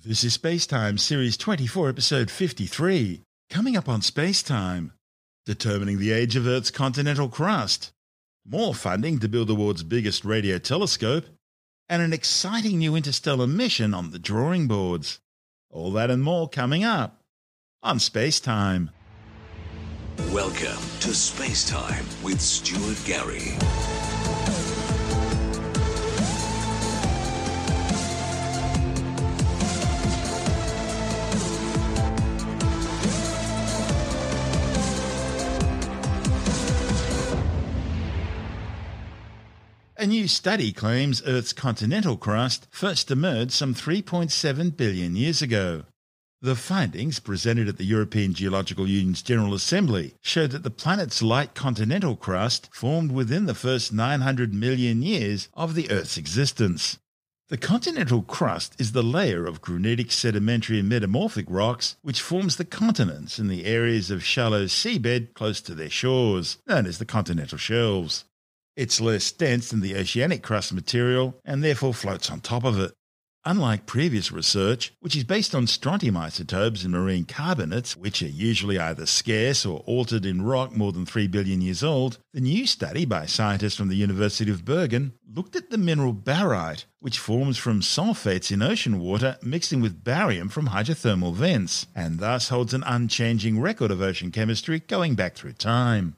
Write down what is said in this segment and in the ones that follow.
This is SpaceTime Series 24, Episode 53. Coming up on SpaceTime, determining the age of Earth's continental crust, more funding to build the world's biggest radio telescope, and an exciting new interstellar mission on the drawing boards. All that and more coming up on SpaceTime. Welcome to SpaceTime with Stuart Gary. A new study claims Earth's continental crust first emerged some 3.7 billion years ago. The findings, presented at the European Geological Union's General Assembly, showed that the planet's light continental crust formed within the first 900 million years of the Earth's existence. The continental crust is the layer of granitic, sedimentary and metamorphic rocks which forms the continents in the areas of shallow seabed close to their shores, known as the continental shelves. It's less dense than the oceanic crust material and therefore floats on top of it. Unlike previous research, which is based on strontium isotopes and marine carbonates, which are usually either scarce or altered in rock more than 3 billion years old, the new study by scientists from the University of Bergen looked at the mineral barite, which forms from sulfates in ocean water mixing with barium from hydrothermal vents, and thus holds an unchanging record of ocean chemistry going back through time.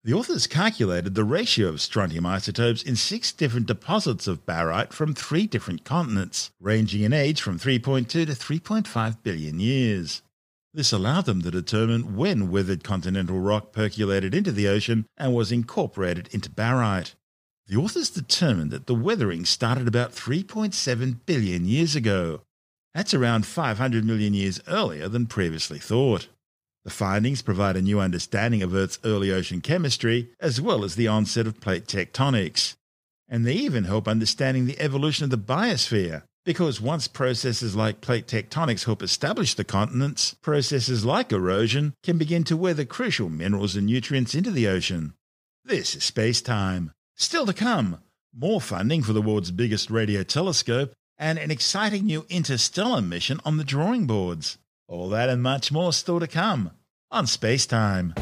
The authors calculated the ratio of strontium isotopes in 6 different deposits of barite from 3 different continents, ranging in age from 3.2 to 3.5 billion years. This allowed them to determine when weathered continental rock percolated into the ocean and was incorporated into barite. The authors determined that the weathering started about 3.7 billion years ago. That's around 500 million years earlier than previously thought. The findings provide a new understanding of Earth's early ocean chemistry, as well as the onset of plate tectonics. And they even help understanding the evolution of the biosphere, because once processes like plate tectonics help establish the continents, processes like erosion can begin to weather crucial minerals and nutrients into the ocean. This is SpaceTime. Still to come, more funding for the world's biggest radio telescope, and an exciting new interstellar mission on the drawing boards. All that and much more still to come on SpaceTime.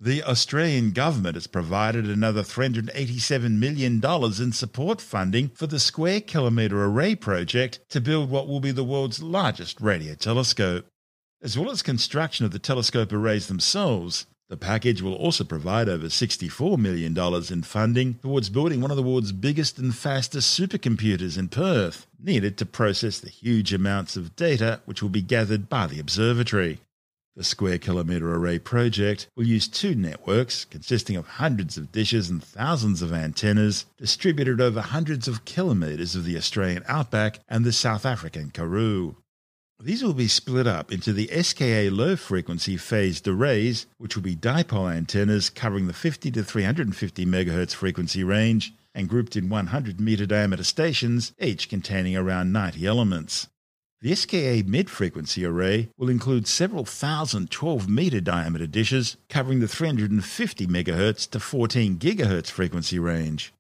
The Australian government has provided another $387 million in support funding for the Square Kilometre Array project to build what will be the world's largest radio telescope. As well as construction of the telescope arrays themselves, the package will also provide over $64 million in funding towards building one of the world's biggest and fastest supercomputers in Perth, needed to process the huge amounts of data which will be gathered by the observatory. The Square Kilometre Array project will use 2 networks consisting of hundreds of dishes and thousands of antennas distributed over hundreds of kilometres of the Australian outback and the South African Karoo. These will be split up into the SKA low-frequency phased arrays, which will be dipole antennas covering the 50 to 350 MHz frequency range and grouped in 100-metre diameter stations, each containing around 90 elements. The SKA mid-frequency array will include several thousand 12-metre diameter dishes covering the 350 MHz to 14 GHz frequency range.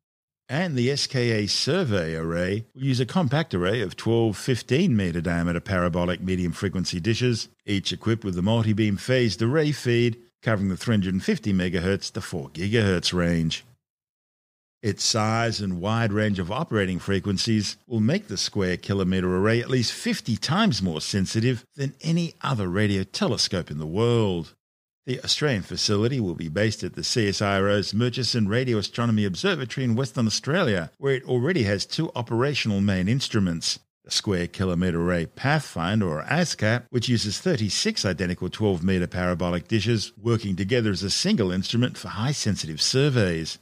And the SKA survey array will use a compact array of 12 15-metre diameter parabolic medium-frequency dishes, each equipped with a multi-beam phased array feed covering the 350 MHz to 4 GHz range. Its size and wide range of operating frequencies will make the Square Kilometre Array at least 50 times more sensitive than any other radio telescope in the world. The Australian facility will be based at the CSIRO's Murchison Radio Astronomy Observatory in Western Australia, where it already has 2 operational main instruments. The Square Kilometre Array Pathfinder, or ASCAP, which uses 36 identical 12-metre parabolic dishes working together as a single instrument for high-sensitive surveys.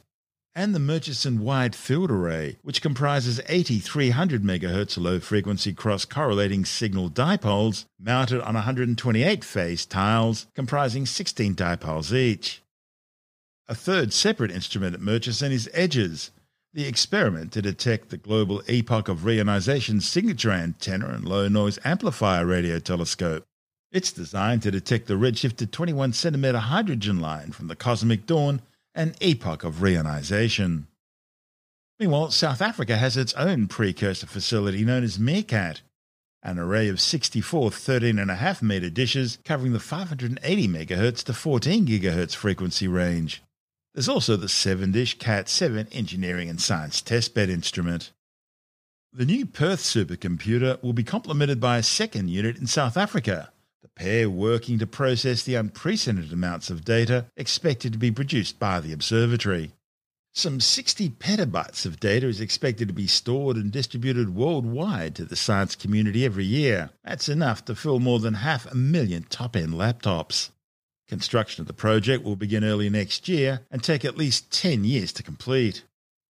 And the Murchison Wide Field Array, which comprises 80 300 MHz low-frequency cross-correlating signal dipoles mounted on 128 phase tiles comprising 16 dipoles each. A third separate instrument at Murchison is EDGES, The experiment to detect the global epoch of reionization signature antenna and low-noise amplifier radio telescope. It's designed to detect the redshifted 21-centimetre hydrogen line from the cosmic dawn, an epoch of reionization. Meanwhile, South Africa has its own precursor facility known as Meerkat, an array of 64 13.5-metre dishes covering the 580 MHz to 14 GHz frequency range. There's also the 7-dish Cat7 engineering and science testbed instrument. The new Perth supercomputer will be complemented by a second unit in South Africa, the pair working to process the unprecedented amounts of data expected to be produced by the observatory. Some 60 petabytes of data is expected to be stored and distributed worldwide to the science community every year. That's enough to fill more than 500,000 top-end laptops. Construction of the project will begin early next year and take at least 10 years to complete.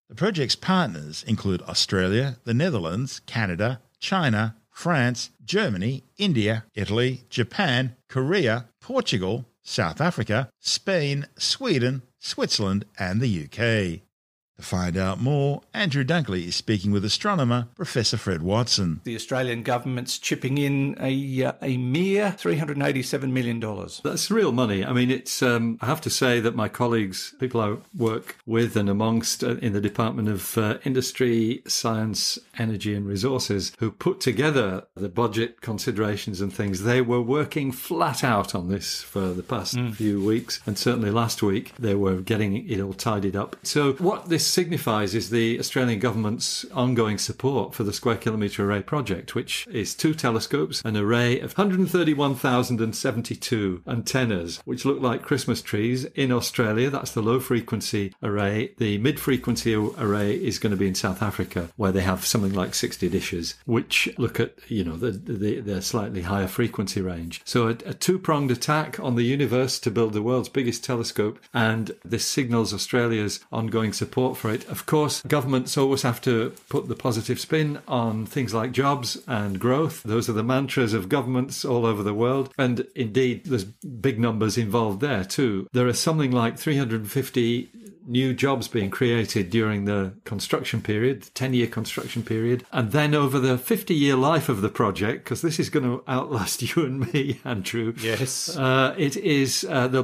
The project's partners include Australia, the Netherlands, Canada, China, France, Germany, India, Italy, Japan, Korea, Portugal, South Africa, Spain, Sweden, Switzerland and the UK. To find out more, Andrew Dunkley is speaking with astronomer Professor Fred Watson. The Australian government's chipping in a mere $387 million. That's real money. I mean, it's. I have to say that my colleagues, people I work with and amongst in the Department of Industry, Science, Energy and Resources, who put together the budget considerations and things, they were working flat out on this for the past few weeks. And certainly last week, they were getting it all tidied up. So what this signifies is the Australian government's ongoing support for the Square Kilometre Array project, which is 2 telescopes, an array of 131,072 antennas, which look like Christmas trees in Australia. That's the low-frequency array. The mid-frequency array is going to be in South Africa, where they have something like 60 dishes, which look at, the slightly higher frequency range. So a two-pronged attack on the universe to build the world's biggest telescope, and this signals Australia's ongoing support for it. Of course, governments always have to put the positive spin on things like jobs and growth. Those are the mantras of governments all over the world. And indeed, there's big numbers involved there too. There are something like 350 new jobs being created during the construction period, the 10-year construction period. And then over the 50-year life of the project, because this is going to outlast you and me, Andrew. Yes. There'll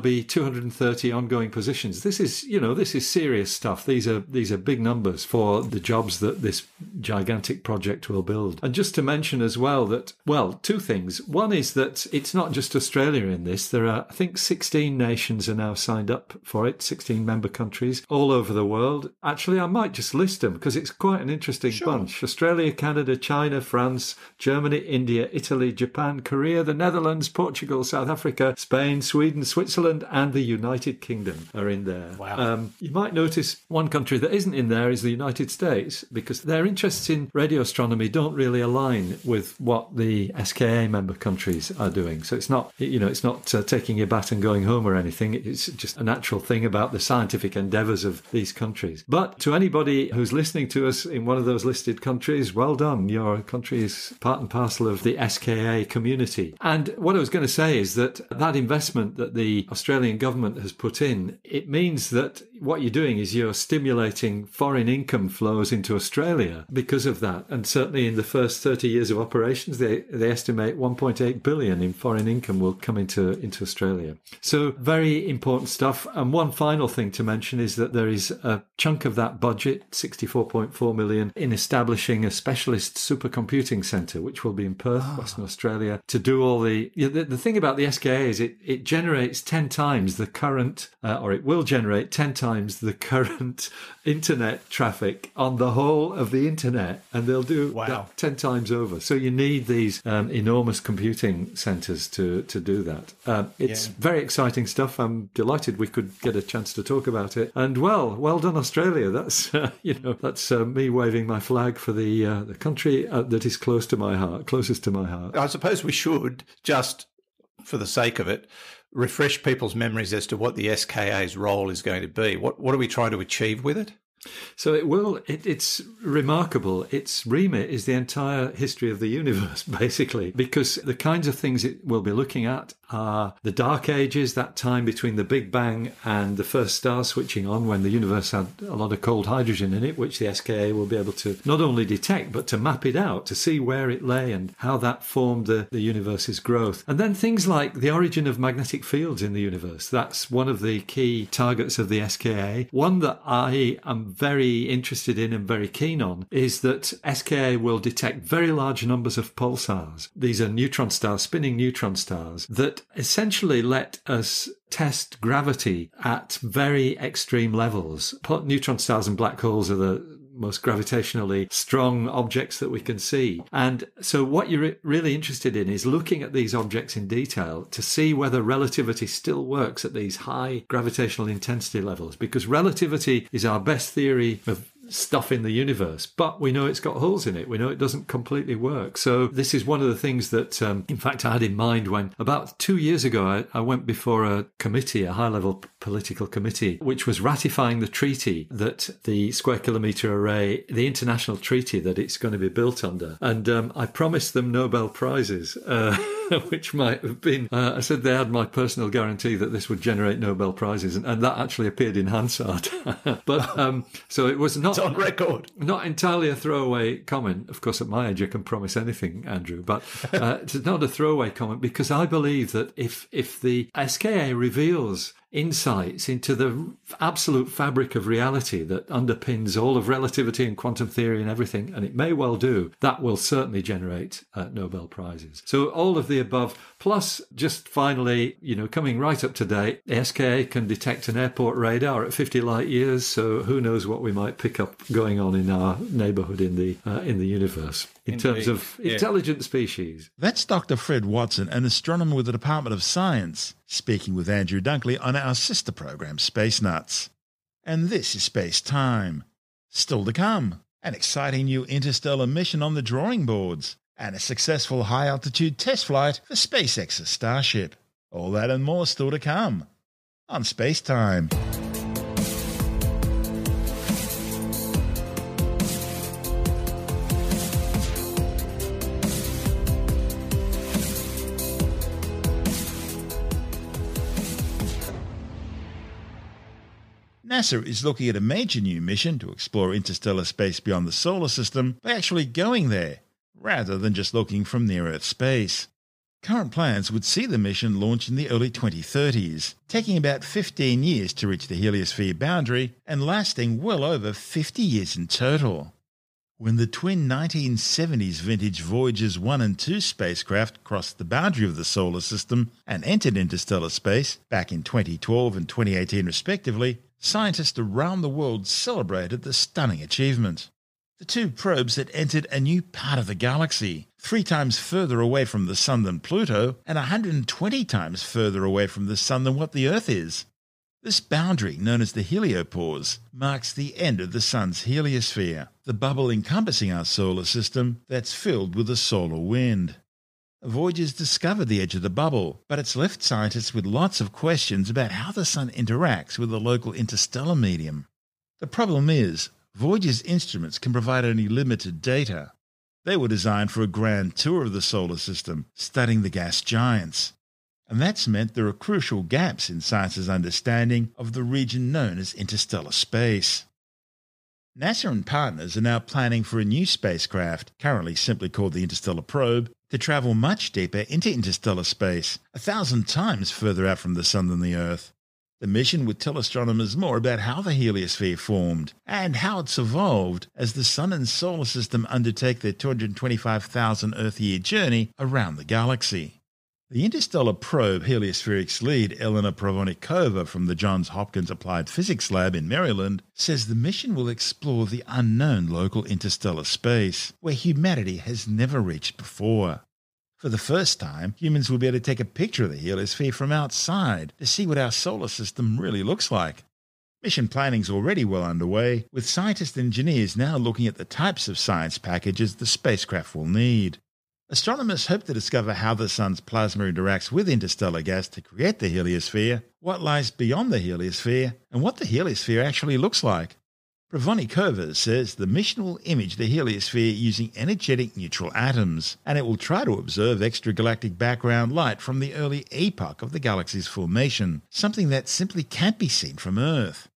be 230 ongoing positions. This is serious stuff. These are big numbers for the jobs that this gigantic project will build. And just to mention as well that, two things. One is that it's not just Australia in this. There are, I think, 16 nations are now signed up for it, 16 member countries all over the world. Actually, I might just list them because it's quite an interesting bunch. Australia, Canada, China, France, Germany, India, Italy, Japan, Korea, the Netherlands, Portugal, South Africa, Spain, Sweden, Switzerland, and the United Kingdom are in there. Wow. You might notice one country that isn't in there is the United States, because their interests in radio astronomy don't really align with what the SKA member countries are doing. So it's not taking your bat and going home or anything. It's just a natural thing about the scientific endeavours of these countries. But to anybody who's listening to us in one of those listed countries, well done. Your country is part and parcel of the SKA community. And what I was going to say is that investment that the Australian government has put in, it means that what you're doing is you're stimulating foreign income flows into Australia because of that. And certainly in the first 30 years of operations, they estimate 1.8 billion in foreign income will come into Australia. So very important stuff. And one final thing to mention is that there is a chunk of that budget, 64.4 million, in establishing a specialist supercomputing centre, which will be in Perth, Western Australia, to do all the thing about the SKA is it generates 10 times the current, or it will generate 10 times the current internet traffic on the whole of the internet, and they'll do that 10 times over. So you need these enormous computing centres to do that. It's very exciting stuff. I'm delighted we could get a chance to talk about it. And well done, Australia. That's that's me waving my flag for the country that is closest to my heart. I suppose we should, just for the sake of it, refresh people's memories as to what the SKA's role is going to be. What are we trying to achieve with it? So it's remarkable. Its remit is the entire history of the universe, basically, because the kinds of things it will be looking at are the Dark Ages, that time between the Big Bang and the first star switching on, when the universe had a lot of cold hydrogen in it, which the SKA will be able to not only detect, but to map it out, to see where it lay and how that formed the universe's growth. And then things like the origin of magnetic fields in the universe. That's one of the key targets of the SKA. One that I am very interested in and very keen on is that SKA will detect very large numbers of pulsars. These are neutron stars, spinning neutron stars, that essentially let us test gravity at very extreme levels. Neutron stars and black holes are the most gravitationally strong objects that we can see. And so what you're really interested in is looking at these objects in detail to see whether relativity still works at these high gravitational intensity levels, because relativity is our best theory of stuff in the universe, but we know it's got holes in it. We know it doesn't completely work. So this is one of the things that, in fact, I had in mind when about 2 years ago, I went before a committee, a high-level political committee, which was ratifying the treaty that the Square Kilometre Array, the international treaty that it's going to be built under. And I promised them Nobel Prizes, which might have been, I said they had my personal guarantee that this would generate Nobel Prizes, and that actually appeared in Hansard. But so it was not on record. Not entirely a throwaway comment. Of course, at my age, I can promise anything, Andrew, but it's not a throwaway comment, because I believe that if the SKA reveals insights into the absolute fabric of reality that underpins all of relativity and quantum theory and everything, and it may well do, that will certainly generate Nobel Prizes. So all of the above, plus just finally, coming right up to date, the SKA can detect an airport radar at 50 light years, so who knows what we might pick up going on in our neighbourhood in the universe in terms of intelligent species. That's Dr. Fred Watson, an astronomer with the Department of Science, speaking with Andrew Dunkley on our sister program, Space Nuts. And this is Space Time. Still to come, an exciting new interstellar mission on the drawing boards, and a successful high-altitude test flight for SpaceX's Starship. All that and more still to come on Space Time. NASA is looking at a major new mission to explore interstellar space beyond the solar system by actually going there, rather than just looking from near-Earth space. Current plans would see the mission launch in the early 2030s, taking about 15 years to reach the heliosphere boundary and lasting well over 50 years in total. When the twin 1970s vintage Voyagers 1 and 2 spacecraft crossed the boundary of the solar system and entered interstellar space back in 2012 and 2018 respectively, scientists around the world celebrated the stunning achievement. The two probes had entered a new part of the galaxy, 3 times further away from the Sun than Pluto and 120 times further away from the Sun than what the Earth is. This boundary, known as the heliopause, marks the end of the Sun's heliosphere, the bubble encompassing our solar system that's filled with a solar wind. Voyagers discovered the edge of the bubble, but it's left scientists with lots of questions about how the Sun interacts with the local interstellar medium. The problem is, Voyager's instruments can provide only limited data. They were designed for a grand tour of the solar system, studying the gas giants. And that's meant there are crucial gaps in science's understanding of the region known as interstellar space. NASA and partners are now planning for a new spacecraft, currently simply called the Interstellar Probe, to travel much deeper into interstellar space, 1,000 times further out from the Sun than the Earth. The mission would tell astronomers more about how the heliosphere formed and how it's evolved as the Sun and Solar System undertake their 225,000 Earth-year journey around the galaxy. The Interstellar Probe Heliospherics lead Elena Provodnikova from the Johns Hopkins Applied Physics Lab in Maryland says the mission will explore the unknown local interstellar space, where humanity has never reached before. For the first time, humans will be able to take a picture of the heliosphere from outside to see what our solar system really looks like. Mission planning's already well underway, with scientists and engineers now looking at the types of science packages the spacecraft will need. Astronomers hope to discover how the Sun's plasma interacts with interstellar gas to create the heliosphere, what lies beyond the heliosphere, and what the heliosphere actually looks like. Provonikova says the mission will image the heliosphere using energetic neutral atoms, and it will try to observe extragalactic background light from the early epoch of the galaxy's formation, something that simply can't be seen from Earth.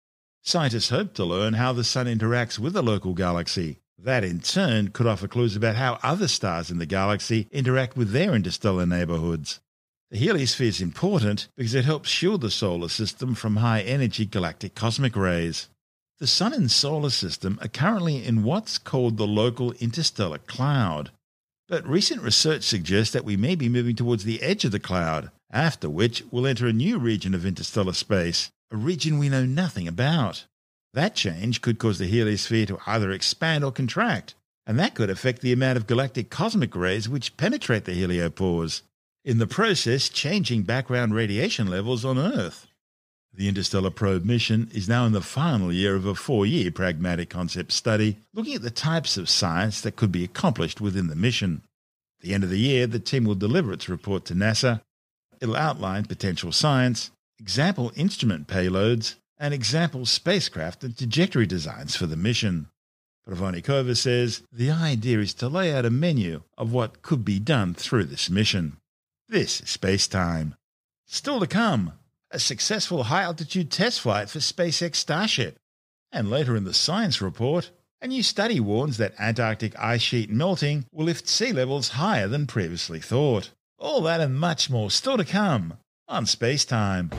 Scientists hope to learn how the Sun interacts with the local galaxy. That, in turn, could offer clues about how other stars in the galaxy interact with their interstellar neighbourhoods. The heliosphere is important because it helps shield the solar system from high-energy galactic cosmic rays. The Sun and Solar System are currently in what's called the local interstellar cloud. But recent research suggests that we may be moving towards the edge of the cloud, after which we'll enter a new region of interstellar space, a region we know nothing about. That change could cause the heliosphere to either expand or contract, and that could affect the amount of galactic cosmic rays which penetrate the heliopause, in the process changing background radiation levels on Earth. The Interstellar Probe mission is now in the final year of a 4-year pragmatic concept study looking at the types of science that could be accomplished within the mission. At the end of the year, the team will deliver its report to NASA. It'll outline potential science, example instrument payloads, and example spacecraft and trajectory designs for the mission. Provonikova says the idea is to lay out a menu of what could be done through this mission. This is SpaceTime. Still to come, a successful high-altitude test flight for SpaceX Starship. And later in the science report, a new study warns that Antarctic ice sheet melting will lift sea levels higher than previously thought. All that and much more still to come on SpaceTime.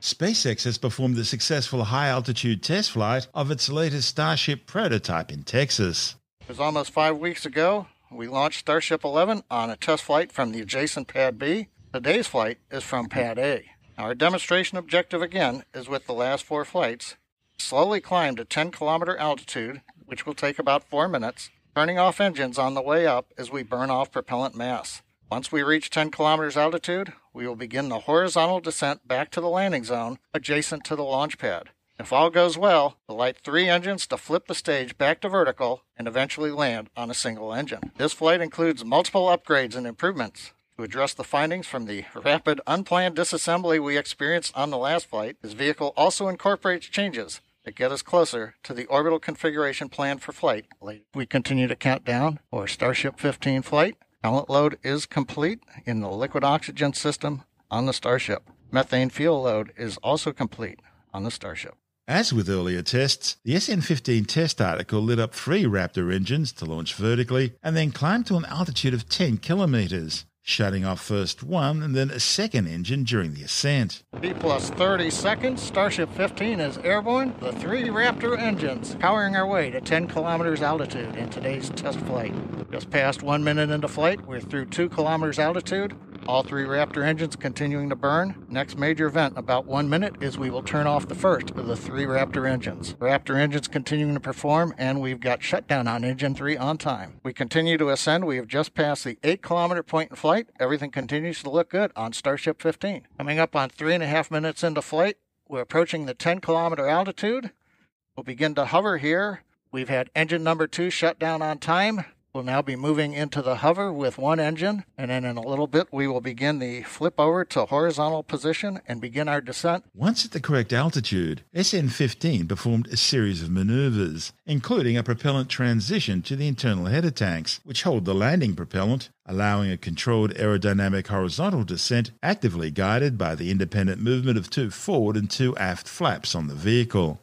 SpaceX has performed a successful high-altitude test flight of its latest Starship prototype in Texas. It was almost 5 weeks ago. We launched Starship 11 on a test flight from the adjacent Pad B. Today's flight is from Pad A. Our demonstration objective again is with the last 4 flights. Slowly climb to 10-kilometer altitude, which will take about 4 minutes, turning off engines on the way up as we burn off propellant mass. Once we reach 10 kilometers altitude, we will begin the horizontal descent back to the landing zone adjacent to the launch pad. If all goes well, we'll light 3 engines to flip the stage back to vertical and eventually land on a single engine. This flight includes multiple upgrades and improvements. To address the findings from the rapid unplanned disassembly we experienced on the last flight, this vehicle also incorporates changes that get us closer to the orbital configuration planned for flight later. We continue to count down for Starship 15 flight. Pellet load is complete in the liquid oxygen system on the Starship. Methane fuel load is also complete on the Starship. As with earlier tests, the SN15 test article lit up 3 Raptor engines to launch vertically and then climbed to an altitude of 10 kilometers, shutting off first one and then a second engine during the ascent. T plus 30 seconds, Starship 15 is airborne. The 3 Raptor engines powering our way to 10 kilometers altitude in today's test flight. Just past 1 minute into flight, we're through 2 kilometers altitude. All 3 Raptor engines continuing to burn. Next major event, about 1 minute, is we will turn off the first of the 3 Raptor engines. Raptor engines continuing to perform, and we've got shutdown on engine 3 on time. We continue to ascend. We have just passed the 8-kilometer point in flight. Everything continues to look good on Starship 15. Coming up on 3.5 minutes into flight, we're approaching the 10-kilometer altitude. We'll begin to hover here. We've had engine number 2 shut down on time. We'll now be moving into the hover with 1 engine, and then in a little bit we will begin the flip over to horizontal position and begin our descent. Once at the correct altitude, SN15 performed a series of maneuvers, including a propellant transition to the internal header tanks, which hold the landing propellant, allowing a controlled aerodynamic horizontal descent actively guided by the independent movement of 2 forward and 2 aft flaps on the vehicle.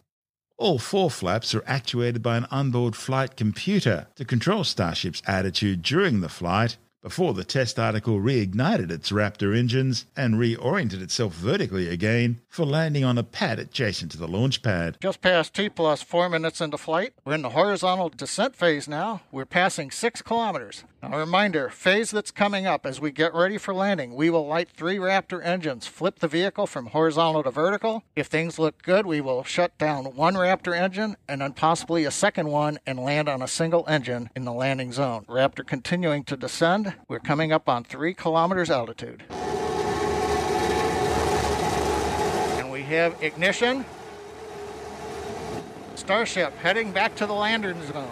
All 4 flaps are actuated by an onboard flight computer to control Starship's attitude during the flight, before the test article reignited its Raptor engines and reoriented itself vertically again for landing on a pad adjacent to the launch pad. Just past T plus 4 minutes into flight. We're in the horizontal descent phase now. We're passing 6 kilometers. Now, a reminder, phase that's coming up as we get ready for landing, we will light 3 Raptor engines, flip the vehicle from horizontal to vertical. If things look good, we will shut down 1 Raptor engine and then possibly a second one and land on a single engine in the landing zone. Raptor continuing to descend. We're coming up on 3 kilometers altitude. And we have ignition. Starship heading back to the landing zone.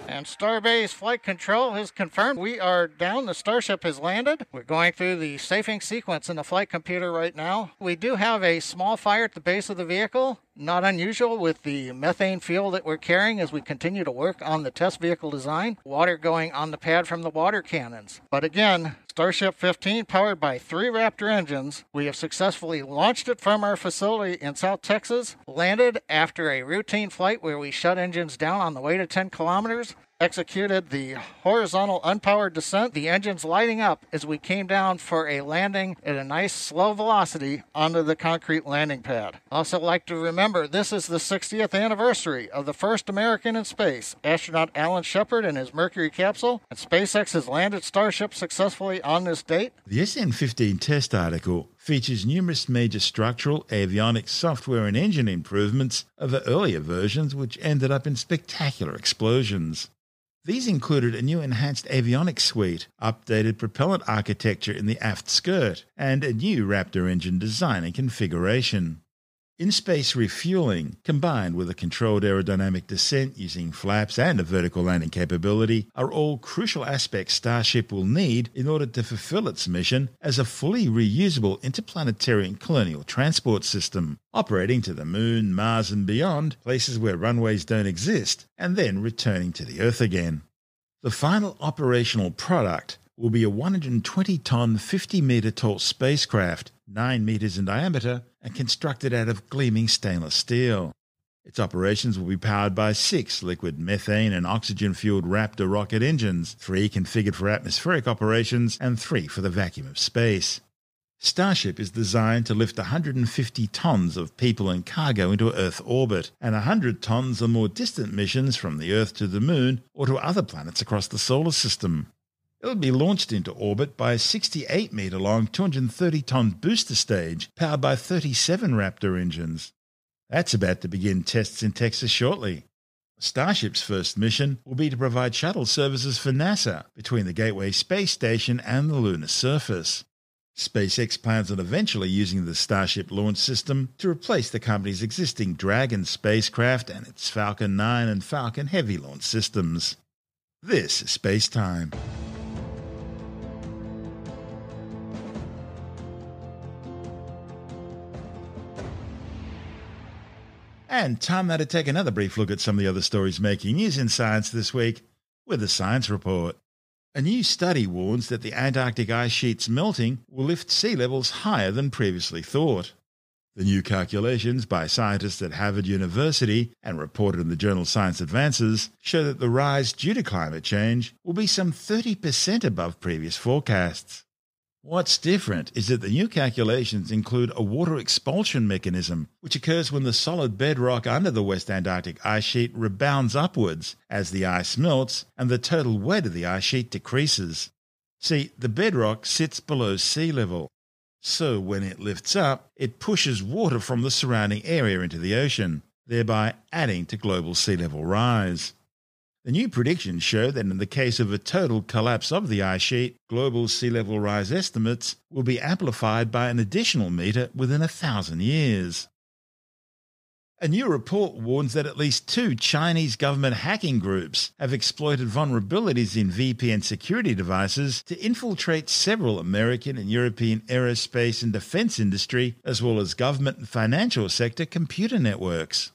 And Starbase Flight Control has confirmed we are down. The Starship has landed. We're going through the safing sequence in the flight computer right now. We do have a small fire at the base of the vehicle. Not unusual with the methane fuel that we're carrying as we continue to work on the test vehicle design. Water going on the pad from the water cannons. But again, Starship 15, powered by 3 Raptor engines. We have successfully launched it from our facility in South Texas, landed after a routine flight where we shut engines down on the way to 10 kilometers, executed the horizontal unpowered descent, the engines lighting up as we came down for a landing at a nice slow velocity onto the concrete landing pad. Also like to remember, this is the 60th anniversary of the first American in space, astronaut Alan Shepard and his Mercury capsule, and SpaceX has landed Starship successfully on this date. The SN15 test article features numerous major structural, avionics, software and engine improvements over earlier versions which ended up in spectacular explosions. These included a new enhanced avionics suite, updated propellant architecture in the aft skirt, and a new Raptor engine design and configuration. In-space refueling, combined with a controlled aerodynamic descent using flaps and a vertical landing capability, are all crucial aspects Starship will need in order to fulfill its mission as a fully reusable interplanetary and colonial transport system, operating to the Moon, Mars and beyond, places where runways don't exist, and then returning to the Earth again. The final operational product will be a 120-ton, 50-metre-tall spacecraft, 9 metres in diameter, and constructed out of gleaming stainless steel. Its operations will be powered by 6 liquid methane and oxygen-fueled Raptor rocket engines, 3 configured for atmospheric operations and 3 for the vacuum of space. Starship is designed to lift 150 tons of people and cargo into Earth orbit, and 100 tons on more distant missions from the Earth to the Moon or to other planets across the solar system. It will be launched into orbit by a 68-metre-long, 230-ton booster stage powered by 37 Raptor engines. That's about to begin tests in Texas shortly. Starship's first mission will be to provide shuttle services for NASA between the Gateway Space Station and the lunar surface. SpaceX plans on eventually using the Starship launch system to replace the company's existing Dragon spacecraft and its Falcon 9 and Falcon Heavy launch systems. This is SpaceTime. And time now to take another brief look at some of the other stories making news in science this week with the Science Report. A new study warns that the Antarctic ice sheets melting will lift sea levels higher than previously thought. The new calculations by scientists at Harvard University and reported in the journal Science Advances show that the rise due to climate change will be some 30% above previous forecasts. What's different is that the new calculations include a water expulsion mechanism, which occurs when the solid bedrock under the West Antarctic ice sheet rebounds upwards as the ice melts and the total weight of the ice sheet decreases. See, the bedrock sits below sea level, so when it lifts up, it pushes water from the surrounding area into the ocean, thereby adding to global sea level rise. The new predictions show that in the case of a total collapse of the ice sheet, global sea level rise estimates will be amplified by an additional metre within 1,000 years. A new report warns that at least 2 Chinese government hacking groups have exploited vulnerabilities in VPN security devices to infiltrate several American and European aerospace and defence industry, as well as government and financial sector computer networks.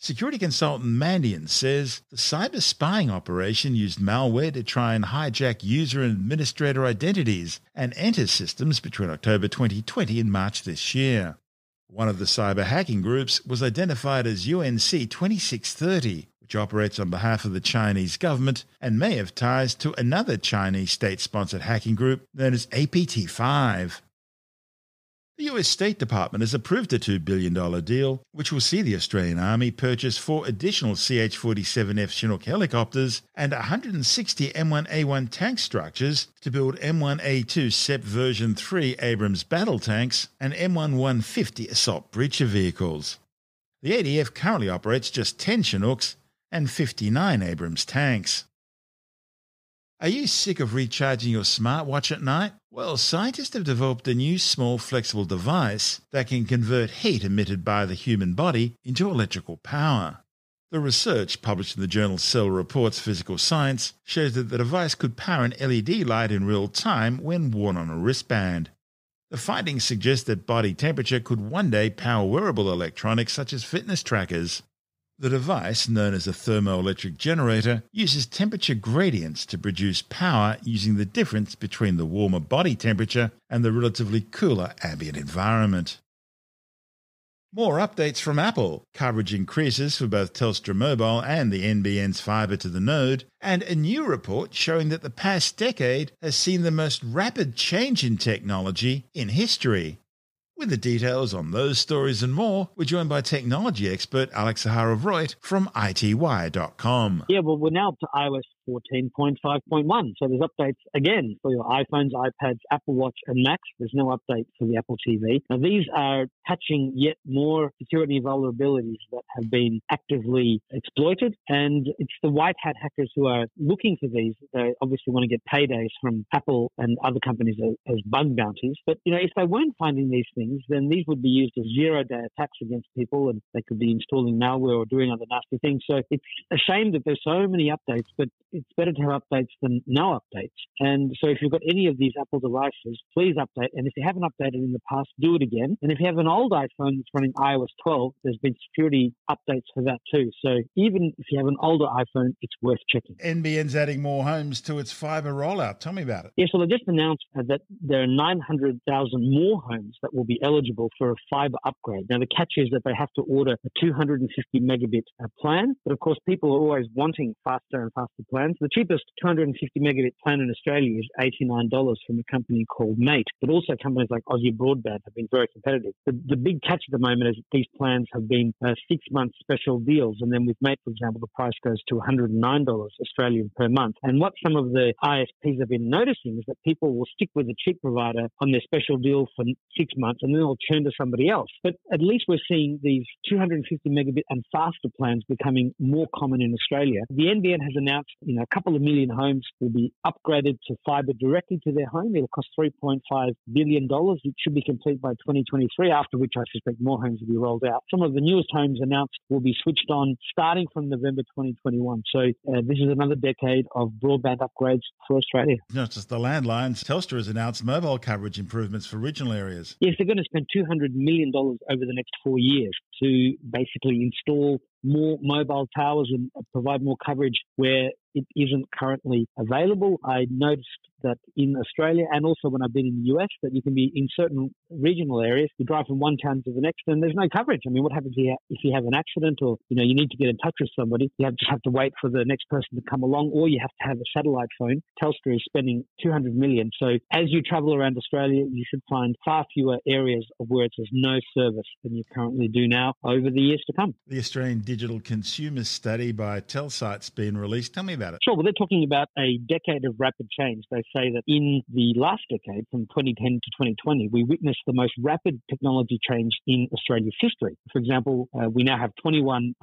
Security consultant Mandian says the cyber spying operation used malware to try and hijack user and administrator identities and enter systems between October 2020 and March this year. One of the cyber hacking groups was identified as UNC 2630, which operates on behalf of the Chinese government and may have ties to another Chinese state-sponsored hacking group known as APT5. The US State Department has approved a $2 billion deal, which will see the Australian Army purchase 4 additional CH-47F Chinook helicopters and 160 M1A1 tank structures to build M1A2 SEP version 3 Abrams battle tanks and M1150 assault breacher vehicles. The ADF currently operates just 10 Chinooks and 59 Abrams tanks. Are you sick of recharging your smartwatch at night? Well, scientists have developed a new small flexible device that can convert heat emitted by the human body into electrical power. The research, published in the journal Cell Reports Physical Science, shows that the device could power an LED light in real time when worn on a wristband. The findings suggest that body temperature could one day power wearable electronics such as fitness trackers. The device, known as a thermoelectric generator, uses temperature gradients to produce power using the difference between the warmer body temperature and the relatively cooler ambient environment. More updates from Apple. Coverage increases for both Telstra Mobile and the NBN's fibre to the node, and a new report showing that the past decade has seen the most rapid change in technology in history. With the details on those stories and more, we're joined by technology expert Alex Zaharov-Reutt from ITWire.com. Yeah, well, we're now up to iOS 14.5.1, so there's updates again for your iPhones, iPads, Apple Watch and Macs. There's no update for the Apple TV. Now, these are patching yet more security vulnerabilities that have been actively exploited, and it's the white hat hackers who are looking for these. They obviously want to get paydays from Apple and other companies as bug bounties, but if they weren't finding these things, then these would be used as zero-day attacks against people, and they could be installing malware or doing other nasty things. So it's a shame that there's so many updates, but it's better to have updates than no updates. And so if you've got any of these Apple devices, please update. And if you haven't updated in the past, do it again. And if you have an old iPhone that's running iOS 12, there's been security updates for that too. So even if you have an older iPhone, it's worth checking. NBN's adding more homes to its fibre rollout. Tell me about it. Yes, well, they just announced that there are 900,000 more homes that will be eligible for a fibre upgrade. Now, the catch is that they have to order a 250 megabit plan. But of course, people are always wanting faster and faster plans. The cheapest 250 megabit plan in Australia is $89 from a company called Mate. But also companies like Aussie Broadband have been very competitive. The big catch at the moment is that these plans have been 6-month special deals. And then with Mate, for example, the price goes to $109 Australian per month. And what some of the ISPs have been noticing is that people will stick with a cheap provider on their special deal for 6 months and then they'll turn to somebody else. But at least we're seeing these 250 megabit and faster plans becoming more common in Australia. The NBN has announced, a couple of million homes will be upgraded to fibre directly to their home. It'll cost $3.5 billion. It should be complete by 2023, after which I suspect more homes will be rolled out. Some of the newest homes announced will be switched on starting from November 2021. So this is another decade of broadband upgrades for Australia. Not just the landlines. Telstra has announced mobile coverage improvements for regional areas. Yes, they're going to spend $200 million over the next 4 years to basically install more mobile towers and provide more coverage where it isn't currently available. I noticed that in Australia and also when I've been in the US that you can be in certain regional areas, you drive from one town to the next and there's no coverage. I mean, what happens if you have an accident or, you need to get in touch with somebody? You just have to wait for the next person to come along, or you have to have a satellite phone. Telstra is spending $200 million. So as you travel around Australia, you should find far fewer areas of where it has no service than you currently do now over the years to come. The Australian Digital Consumer Study by Telsite's been released. Tell me about it. Sure. Well, they're talking about a decade of rapid change. They say that in the last decade, from 2010 to 2020, we witnessed the most rapid technology change in Australia's history. For example, we now have 21.6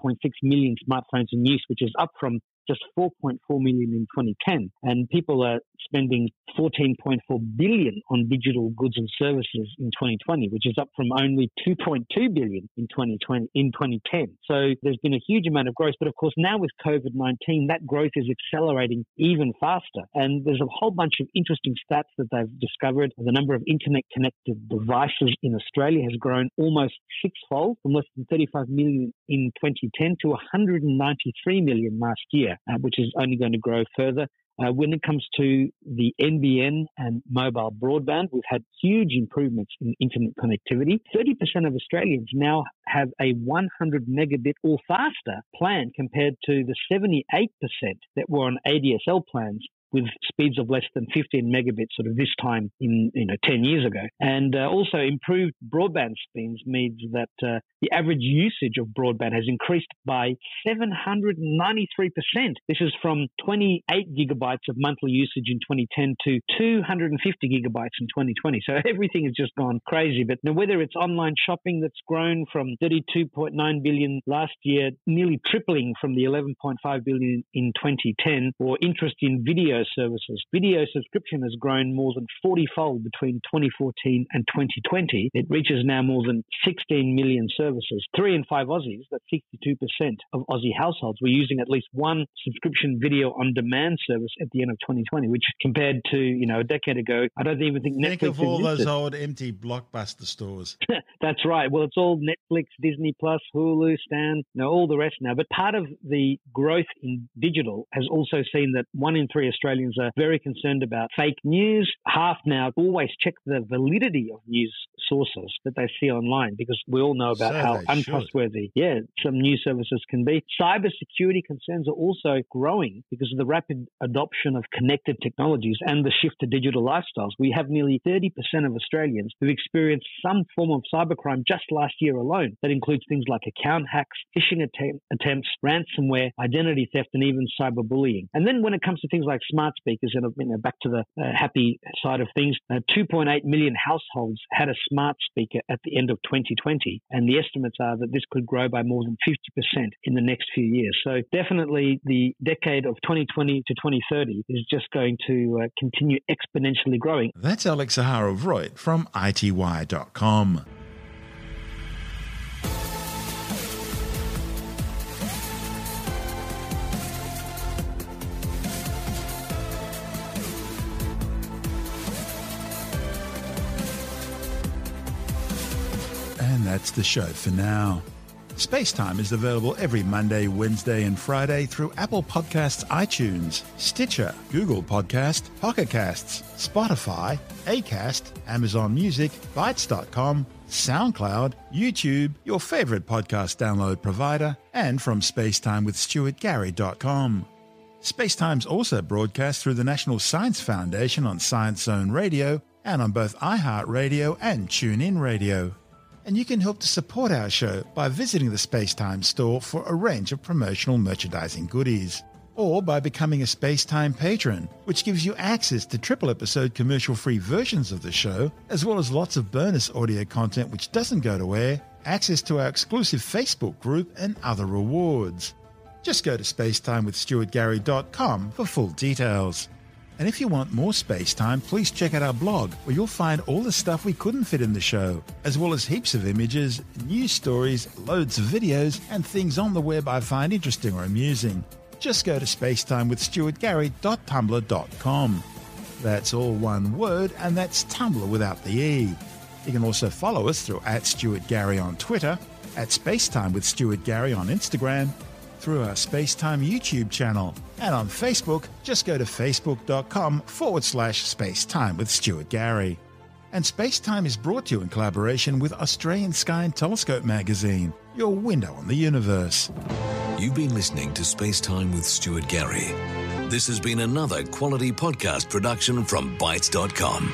million smartphones in use, which is up from just 4.4 million in 2010. And people are spending $14.4 billion on digital goods and services in 2020, which is up from only $2.2 billion in 2010. So there's been a huge amount of growth. But of course, now with COVID-19, that growth is accelerating even faster. And there's a whole bunch of interesting stats that they've discovered. The number of internet-connected devices in Australia has grown almost sixfold, from less than 35 million in 2010 to 193 million last year, which is only going to grow further. When it comes to the NBN and mobile broadband, we've had huge improvements in internet connectivity. 30% of Australians now have a 100 megabit or faster plan compared to the 78% that were on ADSL plans with speeds of less than 15 megabits sort of this time in 10 years ago. And also improved broadband speeds means that the average usage of broadband has increased by 793%. This is from 28 gigabytes of monthly usage in 2010 to 250 gigabytes in 2020. So everything has just gone crazy. But now, whether it's online shopping that's grown from 32.9 billion last year, nearly tripling from the 11.5 billion in 2010, or interest in video video services. Video subscription has grown more than 40-fold between 2014 and 2020. It reaches now more than 16 million services. 3 in 5 Aussies, that's 62% of Aussie households, were using at least one subscription video on demand service at the end of 2020, which compared to, a decade ago, I don't even think Netflix Think of all existed. those old empty Blockbuster stores. That's right. Well, it's all Netflix, Disney Plus, Hulu, Stan, all the rest now. But part of the growth in digital has also seen that 1 in 3 Australians are very concerned about fake news. Half now always check the validity of news sources that they see online, because we all know about how untrustworthy, some news services can be. Cybersecurity concerns are also growing because of the rapid adoption of connected technologies and the shift to digital lifestyles. We have nearly 30% of Australians who've experienced some form of cybercrime just last year alone. That includes things like account hacks, phishing attempts, ransomware, identity theft, and even cyberbullying. And then when it comes to things like smart speakers, and back to the happy side of things, 2.8 million households had a smart speaker at the end of 2020, and the estimates are that this could grow by more than 50% in the next few years. So definitely the decade of 2020 to 2030 is just going to continue exponentially growing. That's Alex Zaharov-Reutt from ITY.com. And that's the show for now. SpaceTime is available every Monday, Wednesday and Friday through Apple Podcasts, iTunes, Stitcher, Google Podcast, Pocket Casts, Spotify, Acast, Amazon Music, Bytes.com, SoundCloud, YouTube, your favorite podcast download provider, and from spacetimewithstuartgary.com. SpaceTime's also broadcast through the National Science Foundation on Science Zone Radio and on both iHeartRadio and TuneIn Radio. And you can help to support our show by visiting the SpaceTime store for a range of promotional merchandising goodies, or by becoming a SpaceTime patron, which gives you access to triple-episode commercial-free versions of the show, as well as lots of bonus audio content which doesn't go to air, access to our exclusive Facebook group, and other rewards. Just go to spacetimewithstuartgary.com for full details. And if you want more SpaceTime, please check out our blog, where you'll find all the stuff we couldn't fit in the show, as well as heaps of images, news stories, loads of videos, and things on the web I find interesting or amusing. Just go to spacetimewithstuartgary.tumblr.com. That's all one word, and that's Tumblr without the E. You can also follow us through @StuartGary on Twitter, @SpaceTimeWithStuartGary on Instagram, through our SpaceTime YouTube channel, and on Facebook, just go to facebook.com/SpaceTime with Stuart Gary. And SpaceTime is brought to you in collaboration with Australian Sky and Telescope magazine, your window on the universe. You've been listening to SpaceTime with Stuart Gary. This has been another quality podcast production from Bytes.com.